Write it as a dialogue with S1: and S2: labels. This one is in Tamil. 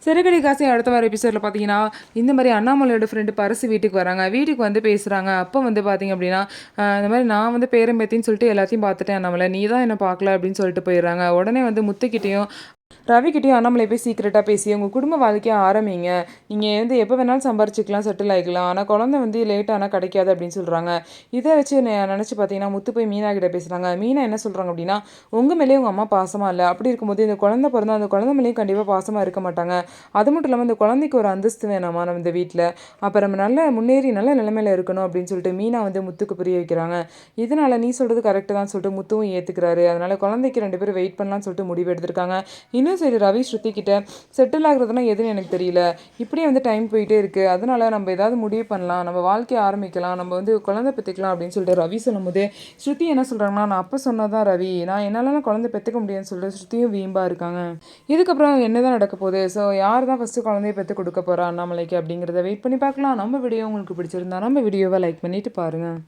S1: சிறுகடி காசி அடுத்த வர எபிசோடில் பார்த்தீங்கன்னா இந்த மாதிரி அண்ணாமலையோட ஃப்ரெண்டு பரசு வீட்டுக்கு வராங்க. வீட்டுக்கு வந்து பேசுகிறாங்க. அப்போ வந்து பார்த்தீங்க அப்படின்னா இந்த மாதிரி நான் வந்து பேரம்பேத்தின்னு சொல்லிட்டு எல்லாத்தையும் பார்த்துட்டேன் அண்ணாமலை, நீ தான் என்னை பார்க்கல அப்படின்னு சொல்லிட்டு போயிடுறாங்க. உடனே வந்து முத்துக்கிட்டேயும் ரவிக்கிட்டையும் அண்ணாமலை போய் சீக்கிரட்டாக பேசி உங்கள் குடும்ப வாழ்க்கையை ஆரம்பிங்க, நீங்கள் வந்து எப்போ வேணாலும் சம்பாரிச்சிக்கலாம், செட்டில் ஆகிக்கலாம், ஆனால் குழந்தை வந்து லேட் ஆனால் கிடைக்காது அப்படின்னு சொல்கிறாங்க. இதை வச்சு நினச்சி பார்த்தீங்கன்னா முத்து போய் மீனா கிட்ட பேசுகிறாங்க. மீனா என்ன சொல்கிறாங்க அப்படின்னா, உங்கள் மேலேயும் உங்கள் அம்மா பாசமாக இல்லை, அப்படி இருக்கும்போது இந்த குழந்தை பிறந்தா அந்த குழந்தை மேலேயும் கண்டிப்பாக பாசமாக இருக்க மாட்டாங்க. அது மட்டும் இல்லாமல் இந்த குழந்தைக்கு ஒரு அந்தஸ்து வேணாமா நம்ம இந்த வீட்டில், அப்போ நம்ம நல்ல முன்னேறி நல்ல நிலைமையில் இருக்கணும் அப்படின்னு சொல்லிட்டு மீனா வந்து முத்துக்கு புரிய வைக்கிறாங்க. இதனால் நீ சொல்கிறது கரெக்டு தான் சொல்லிட்டு முத்துவும் ஏற்றுக்கிறாரு. அதனால் குழந்தைக்கு 2 பேரும் வெயிட் பண்ணலான்னு சொல்லிட்டு முடிவு எடுத்திருக்காங்க. இன்னும் சரி, ரவி ஸ்ருதி கிட்ட செட்டில் ஆகுறதுனா எதுன்னு எனக்கு தெரியல, இப்படியே வந்து டைம் போயிட்டே இருக்குது, அதனால நம்ம ஏதாவது முடிவு பண்ணலாம், நம்ம வாழ்க்கையை ஆரம்பிக்கலாம், நம்ம வந்து குழந்தை பெற்றுக்கலாம் அப்படின்னு சொல்லிட்டு ரவி சொல்லும் போதே ஸ்ருதி என்ன சொல்கிறாங்கன்னா, நான் அப்போ சொன்னதான் ரவி, நான் என்னாலலாம் குழந்தை பெற்றுக்க முடியும்னு சொல்லிட்டு ஸ்ருதியும் வீம்பாக இருக்காங்க. இதுக்கப்புறம் என்ன தான் நடக்க போகுது, ஸோ யார் தான் ஃபஸ்ட்டு குழந்தைய பெற்று கொடுக்க போகிறா அண்ணாமலைக்கு அப்படிங்கிறத வெயிட் பண்ணி பார்க்கலாம். நம்ம வீடியோ உங்களுக்கு பிடிச்சிருந்தா நம்ம வீடியோவை லைக் பண்ணிவிட்டு பாருங்கள்.